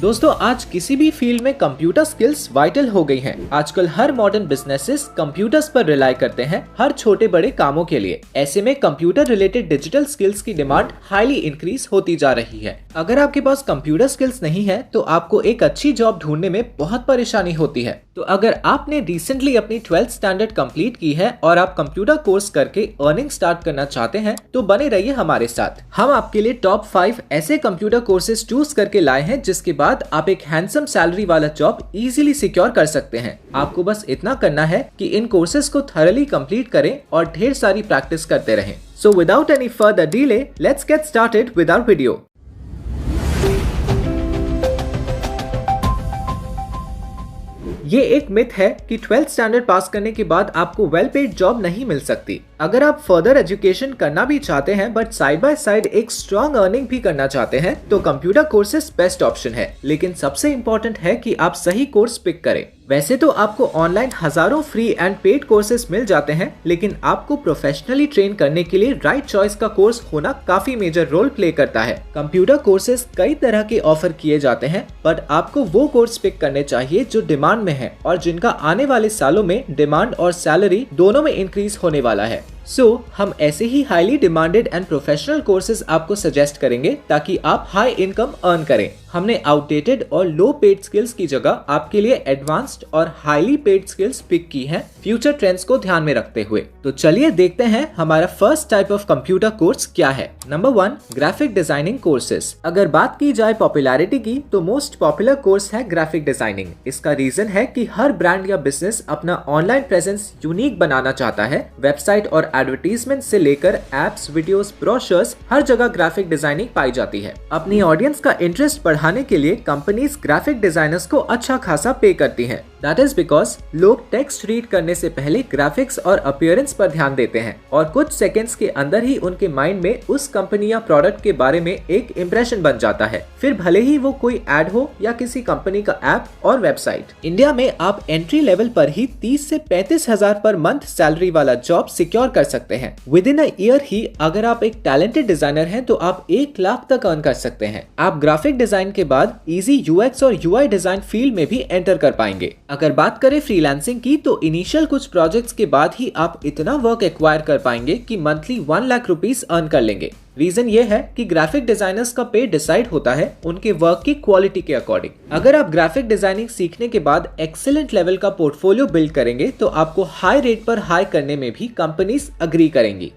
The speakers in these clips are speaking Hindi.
दोस्तों आज किसी भी फील्ड में कंप्यूटर स्किल्स वाइटल हो गई हैं। आजकल हर मॉडर्न बिजनेसेस कंप्यूटर्स पर रिलाई करते हैं हर छोटे बड़े कामों के लिए। ऐसे में कंप्यूटर रिलेटेड डिजिटल स्किल्स की डिमांड हाईली इंक्रीज होती जा रही है। अगर आपके पास कंप्यूटर स्किल्स नहीं है तो आपको एक अच्छी जॉब ढूंढने में बहुत परेशानी होती है। तो अगर आपने रिसेंटली अपनी 12th स्टैंडर्ड कंप्लीट की है और आप कंप्यूटर कोर्स करके अर्निंग स्टार्ट करना चाहते हैं तो बने रहिए हमारे साथ। हम आपके लिए टॉप 5 ऐसे कंप्यूटर कोर्सेज चूज करके लाए हैं जिसके बाद आप एक हैंडसम सैलरी वाला जॉब इजीली सिक्योर कर सकते हैं। आपको बस इतना करना है कि इन कोर्सेज को थॉरली कंप्लीट करें और ढेर सारी प्रैक्टिस करते रहें। So without any further delay let's get started with our video. ये एक मिथ है कि 12th स्टैंडर्ड पास करने के बाद आपको वेल पेड जॉब नहीं मिल सकती। अगर आप फर्दर एजुकेशन करना भी चाहते हैं बट साइड बाय साइड एक स्ट्रॉन्ग अर्निंग भी करना चाहते हैं तो कंप्यूटर कोर्सेज बेस्ट ऑप्शन है। लेकिन सबसे इम्पोर्टेंट है कि आप सही कोर्स पिक करें। वैसे तो आपको ऑनलाइन हजारों फ्री एंड पेड कोर्सेज मिल जाते हैं, लेकिन आपको प्रोफेशनली ट्रेन करने के लिए राइट चॉइस का कोर्स होना काफी मेजर रोल प्ले करता है। कंप्यूटर कोर्सेज कई तरह के ऑफर किए जाते हैं बट आपको वो कोर्स पिक करने चाहिए जो डिमांड में है और जिनका आने वाले सालों में डिमांड और सैलरी दोनों में इंक्रीज होने वाला है। हम ऐसे ही highly demanded and professional courses आपको सजेस्ट करेंगे ताकि आप हाई इनकम अर्न करें। हमने आउटडेटेड और लो पेड स्किल्स की जगह आपके लिए एडवांस्ड और हाईली पेड स्किल्स पिक की हैं फ्यूचर ट्रेंड्स को ध्यान में रखते हुए। तो चलिए देखते हैं हमारा first type of computer course क्या है। Number 1, graphic designing courses. अगर बात की जाए पॉपुलैरिटी की तो मोस्ट पॉपुलर कोर्स है ग्राफिक डिजाइनिंग। इसका रीजन है कि हर ब्रांड या बिजनेस अपना ऑनलाइन प्रेजेंस यूनिक बनाना चाहता है। वेबसाइट और एडवर्टीजमेंट से लेकर एप्स, वीडियोस, ब्रोशर्स, हर जगह ग्राफिक डिजाइनिंग पाई जाती है। अपनी ऑडियंस का इंटरेस्ट बढ़ाने के लिए कंपनीज ग्राफिक डिजाइनर्स को अच्छा खासा पे करती हैं। दैट इज बिकॉज लोग टेक्स्ट रीड करने से पहले ग्राफिक्स और अपीयरेंस पर ध्यान देते हैं और कुछ सेकंड्स के अंदर ही उनके माइंड में उस कंपनी या प्रोडक्ट के बारे में एक इंप्रेशन बन जाता है, फिर भले ही वो कोई एड हो या किसी कंपनी का ऐप और वेबसाइट। इंडिया में आप एंट्री लेवल पर ही 30 से 35 हजार पर मंथ सैलरी वाला जॉब सिक्योर कर सकते हैं। विद इन अ ईयर ही अगर आप एक टैलेंटेड डिजाइनर हैं तो आप 1 लाख तक अर्न कर सकते हैं। आप ग्राफिक डिजाइन के बाद इजी यूएक्स और यूआई डिजाइन फील्ड में भी एंटर कर पाएंगे। अगर बात करें फ्रीलांसिंग की तो इनिशियल कुछ प्रोजेक्ट्स के बाद ही आप इतना वर्क एक्वायर कर पाएंगे कि मंथली 1 लाख रुपीस अर्न कर लेंगे। रीजन ये है कि ग्राफिक डिजाइनर्स का पे डिसाइड होता है उनके वर्क की क्वालिटी के अकॉर्डिंग। अगर आप ग्राफिक डिजाइनिंग सीखने के बाद एक्सीलेंट लेवल का पोर्टफोलियो बिल्ड करेंगे तो आपको हाई रेट पर हाई करने में भी कंपनीज अग्री करेंगी।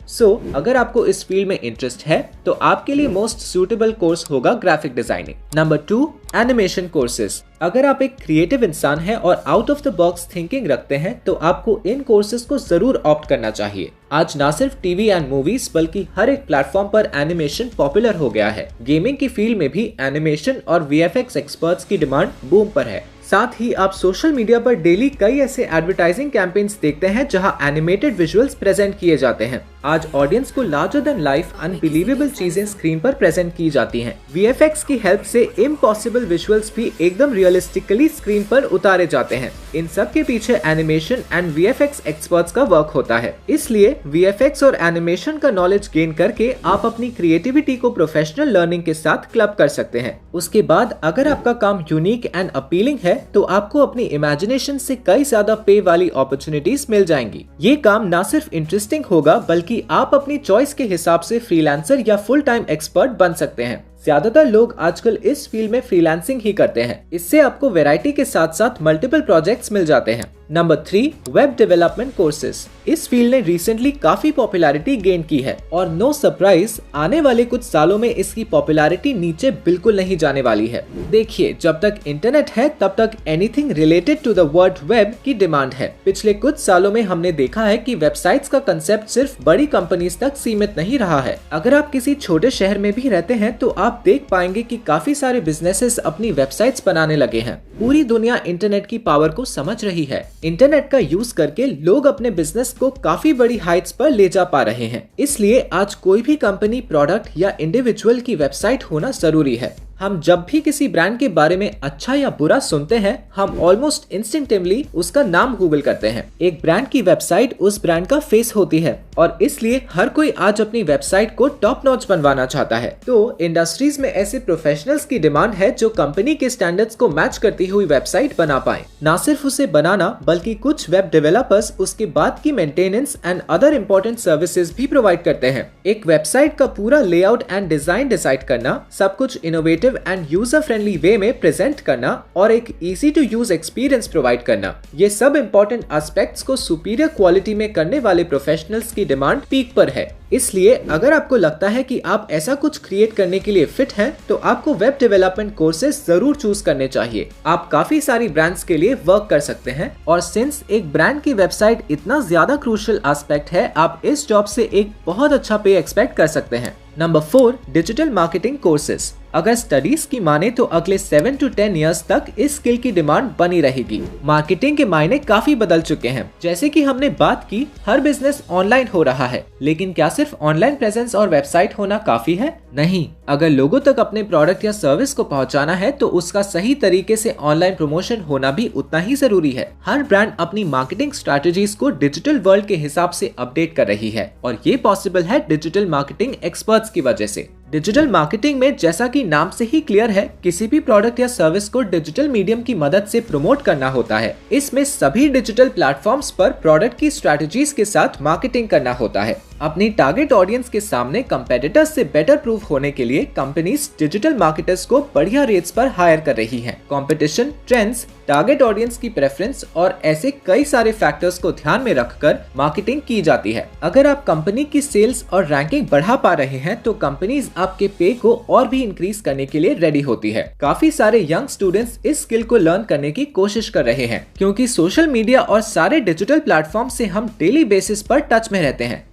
अगर आपको इस फील्ड में इंटरेस्ट है तो आपके लिए मोस्ट सूटेबल कोर्स होगा graphic designing. Number 2, animation courses. अगर आप एक क्रिएटिव इंसान हैं और out of the box thinking रखते हैं तो आपको इन कोर्सेज को जरूर ऑप्ट करना चाहिए। आज ना सिर्फ टीवी एंड मूवीज बल्कि हर एक प्लेटफॉर्म पर एनिमेशन पॉपुलर हो गया है। गेमिंग की फील्ड में भी एनिमेशन और वीएफएक्स एक्सपर्ट्स की डिमांड बूम पर है। साथ ही आप सोशल मीडिया पर डेली कई ऐसे एडवर्टाइजिंग कैंपेन्स देखते हैं जहां एनिमेटेड विजुअल्स प्रेजेंट किए जाते हैं। आज ऑडियंस को लार्जर देन लाइफ अनबिलीवेबल चीजें स्क्रीन पर प्रेजेंट की जाती हैं। वीएफएक्स की हेल्प से इम्पॉसिबल विजुअल्स भी एकदम रियलिस्टिकली स्क्रीन पर उतारे जाते हैं। इन सब के पीछे एनिमेशन एंड वीएफएक्स एक्सपर्ट्स का वर्क होता है। इसलिए वीएफएक्स और एनिमेशन का नॉलेज गेन करके आप अपनी क्रिएटिविटी को प्रोफेशनल लर्निंग के साथ क्लब कर सकते हैं। उसके बाद अगर आपका काम यूनिक एंड अपीलिंग है तो आपको अपनी इमेजिनेशन से कई ज्यादा पे वाली अपॉर्चुनिटीज मिल जाएंगी। ये काम ना सिर्फ इंटरेस्टिंग होगा बल्कि आप अपनी चॉइस के हिसाब से फ्रीलांसर या फुल टाइम एक्सपर्ट बन सकते हैं। ज्यादातर लोग आजकल इस फील्ड में फ्रीलांसिंग ही करते हैं। इससे आपको वैरायटी के साथ साथ मल्टीपल प्रोजेक्ट्स मिल जाते हैं। Number 3, web development courses. इस फील्ड ने रिसेंटली काफी पॉपुलैरिटी गेन की है और नो सरप्राइज आने वाले कुछ सालों में इसकी पॉपुलैरिटी नीचे बिल्कुल नहीं जाने वाली है। देखिए, जब तक इंटरनेट है तब तक anything related to the word web की डिमांड है। पिछले कुछ सालों में हमने देखा है कि वेबसाइट्स का कंसेप्ट सिर्फ बड़ी कंपनीज तक सीमित नहीं रहा है। अगर आप किसी छोटे शहर में भी रहते हैं तो आप देख पाएंगे कि काफी सारे बिजनेसेस अपनी वेबसाइट्स बनाने लगे हैं। पूरी दुनिया इंटरनेट की पावर को समझ रही है। इंटरनेट का यूज करके लोग अपने बिजनेस को काफी बड़ी हाइट्स पर ले जा पा रहे हैं। इसलिए आज कोई भी कंपनी, प्रोडक्ट या इंडिविजुअल की वेबसाइट होना जरूरी है। हम जब भी किसी ब्रांड के बारे में अच्छा या बुरा सुनते हैं, हम ऑलमोस्ट इंस्टिंक्टिवली उसका नाम गूगल करते हैं। एक ब्रांड की वेबसाइट उस ब्रांड का फेस होती है और इसलिए हर कोई आज अपनी वेबसाइट को टॉप नॉच बनवाना चाहता है। तो इंडस्ट्रीज में ऐसे प्रोफेशनल्स की डिमांड है जो कंपनी के स्टैंडर्ड्स को मैच करती हुई वेबसाइट बना पाए। ना सिर्फ उसे बनाना, बल्कि कुछ वेब डेवलपर्स उसके बाद की maintenance and other important services भी प्रोवाइड करते हैं। एक वेबसाइट का पूरा लेआउट एंड डिजाइन डिसाइड करना, सब कुछ innovative and user friendly way में प्रेजेंट करना और एक easy to use experience provide करना, ये सब इंपॉर्टेंट एस्पेक्ट्स को सुपीरियर क्वालिटी में करने वाले प्रोफेशनल्स की डिमांड पीक पर है। इसलिए अगर आपको लगता है कि आप ऐसा कुछ क्रिएट करने के लिए फिट हैं, तो आपको वेब डेवलपमेंट कोर्सेज जरूर चूज करने चाहिए। आप काफी सारी ब्रांड्स के लिए वर्क कर सकते हैं और सिंस एक ब्रांड की वेबसाइट इतना ज्यादा क्रूशियल एस्पेक्ट है, आप इस जॉब से एक बहुत अच्छा पे एक्सपेक्ट कर सकते हैं। Number 4, digital marketing courses. अगर स्टडीज की माने तो अगले 7 to 10 इयर्स तक इस स्किल की डिमांड बनी रहेगी। मार्केटिंग के मायने काफी बदल चुके हैं। जैसे कि हमने बात की, हर बिजनेस ऑनलाइन हो रहा है, लेकिन क्या सिर्फ ऑनलाइन प्रेजेंस और वेबसाइट होना काफी है? नहीं। अगर लोगों तक अपने प्रोडक्ट या सर्विस को पहुंचाना है, तो उसका सही तरीके से ऑनलाइन प्रमोशन होना भी उतना ही जरूरी है। हर ब्रांड अपनी मार्केटिंग स्ट्रैटेजीज को डिजिटल वर्ल्ड के हिसाब से अपडेट कर रही है और ये पॉसिबल है डिजिटल मार्केटिंग एक्सपर्ट्स की वजह से। डिजिटल मार्केटिंग में, जैसा कि नाम से ही क्लियर है, किसी भी प्रोडक्ट या सर्विस को डिजिटल मीडियम की मदद से प्रमोट करना होता है। इसमें सभी डिजिटल प्लेटफॉर्म्स पर प्रोडक्ट की स्ट्रैटेजीज के साथ मार्केटिंग करना होता है। अपनी टारगेट ऑडियंस के सामने कंपेटिटर्स से बेटर प्रूफ होने के लिए कंपनीज डिजिटल मार्केटर्स को बढ़िया रेट्स पर हायर कर रही हैं। कंपटीशन, ट्रेंड्स, टारगेट ऑडियंस की प्रेफरेंस और ऐसे कई सारे फैक्टर्स को ध्यान में रखकर मार्केटिंग की जाती है। अगर आप कंपनी की सेल्स और रैंकिंग बढ़ा पा रहे हैं, तो कंपनीज आपके पे को और भी इंक्रीज करने के लिए रेडी होती है। काफी सारे यंग स्टूडेंट्स इस स्किल को लर्न करने की कोशिश कर रहे हैं, क्योंकि सोशल मीडिया और सारे डिजिटल प्लेटफॉर्म से हम डेली बेसिस पर टच में रहते हैं।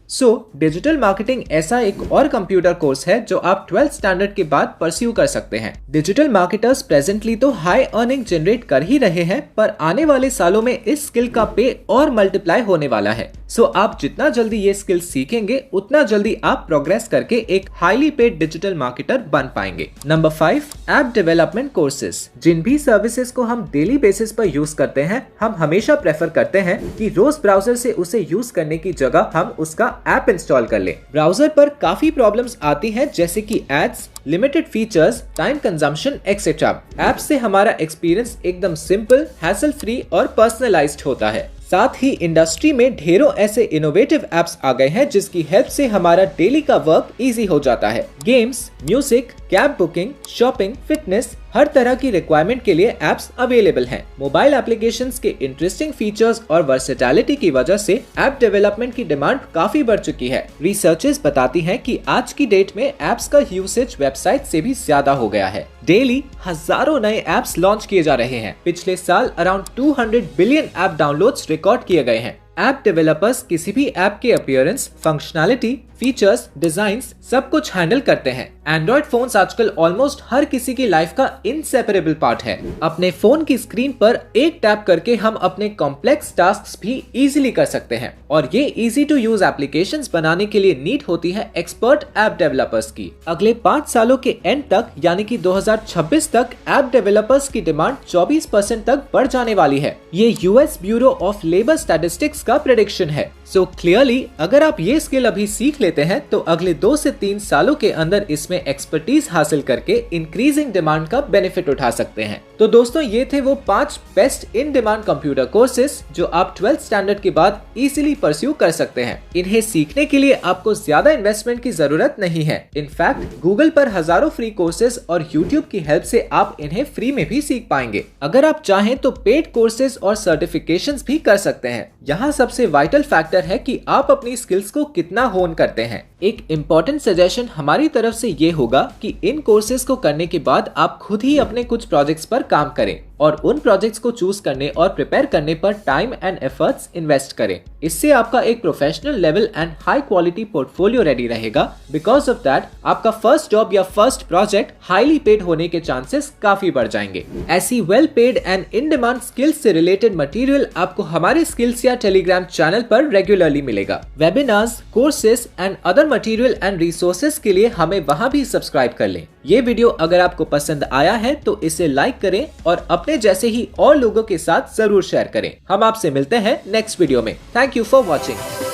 डिजिटल मार्केटिंग ऐसा एक और कंप्यूटर कोर्स है जो आप 12th स्टैंडर्ड के बाद परस्यू कर सकते हैं। डिजिटल मार्केटर्स प्रेजेंटली तो हाई अर्निंग जनरेट कर ही रहे हैं, पर आने वाले सालों में इस स्किल का पे और मल्टीप्लाई होने वाला है। आप जितना जल्दी ये स्किल सीखेंगे, उतना जल्दी आप प्रोग्रेस करके एक हाईली पेड डिजिटल मार्केटर बन पाएंगे। Number 5, app development courses. जिन भी सर्विसेज को हम डेली बेसिस पर यूज करते हैं, हम हमेशा प्रेफर करते हैं कि रोज ब्राउजर से उसे यूज करने की जगह हम उसका ऐप इंस्टॉल कर ले। ब्राउजर पर काफी प्रॉब्लम्स आती हैं, जैसे कि ads, limited features, time consumption etcetera. App से हमारा एक्सपीरियंस एकदम सिंपल, हैसल फ्री और पर्सनलाइज्ड होता है। साथ ही इंडस्ट्री में ढेरों ऐसे इनोवेटिव एप्स आ गए हैं जिसकी हेल्प से हमारा डेली का वर्क इजी हो जाता है। Games, music, cab booking, shopping, fitness, हर तरह की रिक्वायरमेंट के लिए एप्स अवेलेबल हैं। मोबाइल एप्लीकेशंस के इंटरेस्टिंग फीचर्स और वर्सेटैलिटी की वजह से ऐप डेवलपमेंट की डिमांड काफी बढ़ चुकी है। रिसर्चर्स बताती हैं कि आज की डेट में एप्स का यूसेज वेबसाइट से भी ज्यादा हो गया है। डेली हजारों नए एप्स लॉन्च किए जा रहे हैं। पिछले साल around 200 billion app downloads record किए गए हैं। ऐप डेवलपर्स किसी भी ऐप के अपीयरेंस, फंक्शनैलिटी, फीचर्स, डिजाइन्स सब कुछ हैंडल करते हैं। एंड्रॉइड फोन्स आजकल ऑलमोस्ट हर किसी की लाइफ का इनसेपरेबल पार्ट है। अपने फोन की स्क्रीन पर एक टैप करके हम अपने कॉम्प्लेक्स टास्क्स भी इजीली कर सकते हैं और ये इजी टू यूज एप्लीकेशंस बनाने के लिए नीड होती है एक्सपर्ट ऐप डेवलपर्स की। अगले 5 सालों के एंड तक, यानी कि 2026 तक, ऐप डेवलपर्स की डिमांड 24% तक बढ़ जाने वाली है। ये US bureau of labour statistics का प्रेडिक्शन है। क्लियरली अगर आप ये स्किल अभी सीख लेते हैं, तो अगले 2 से 3 सालों के अंदर इसमें एक्सपर्टीज हासिल करके इंक्रीजिंग डिमांड का बेनिफिट उठा सकते हैं। तो दोस्तों, ये थे वो 5 best in demand computer courses जो आप 12th स्टैंडर्ड के बाद इजीली परस्यू कर सकते हैं। इन्हें सीखने के लिए आपको ज्यादा इन्वेस्टमेंट की जरूरत नहीं है। इनफैक्ट गूगल पर हजारों फ्री कोर्सेज और यूट्यूब की हेल्प से आप इन्हें फ्री में भी सीख पाएंगे। अगर आप चाहें तो पेड कोर्सेज और सर्टिफिकेशंस भी कर सकते हैं। यहाँ सबसे वाइटल फैक्टर है कि आप अपनी स्किल्स को कितना होन करते हैं। एक इम्पोर्टेंट सजेशन हमारी तरफ से ये होगा कि इन कोर्सेज को करने के बाद आप खुद ही अपने कुछ प्रोजेक्ट्स पर काम करें और उन प्रोजेक्ट्स को चूज करने और प्रिपेयर करने पर टाइम एंड एफर्ट्स इन्वेस्ट करें। इससे आपका एक professional level and high quality portfolio ready रहेगा। बिकॉज ऑफ दैट आपका फर्स्ट जॉब या फर्स्ट प्रोजेक्ट हाईली पेड होने के चांसेस काफी बढ़ जाएंगे। ऐसी well paid and in demand skills से रिलेटेड मटेरियल आपको हमारे स्किल्स या टेलीग्राम चैनल पर रेगुलरली मिलेगा। Webinars, courses and other material and resources के लिए हमें वहां भी सब्सक्राइब कर लें। ये वीडियो अगर आपको पसंद आया है तो इसे लाइक करें और अपने जैसे ही और लोगों के साथ जरूर शेयर करें। हम आपसे मिलते हैं नेक्स्ट वीडियो में। Thank you for watching.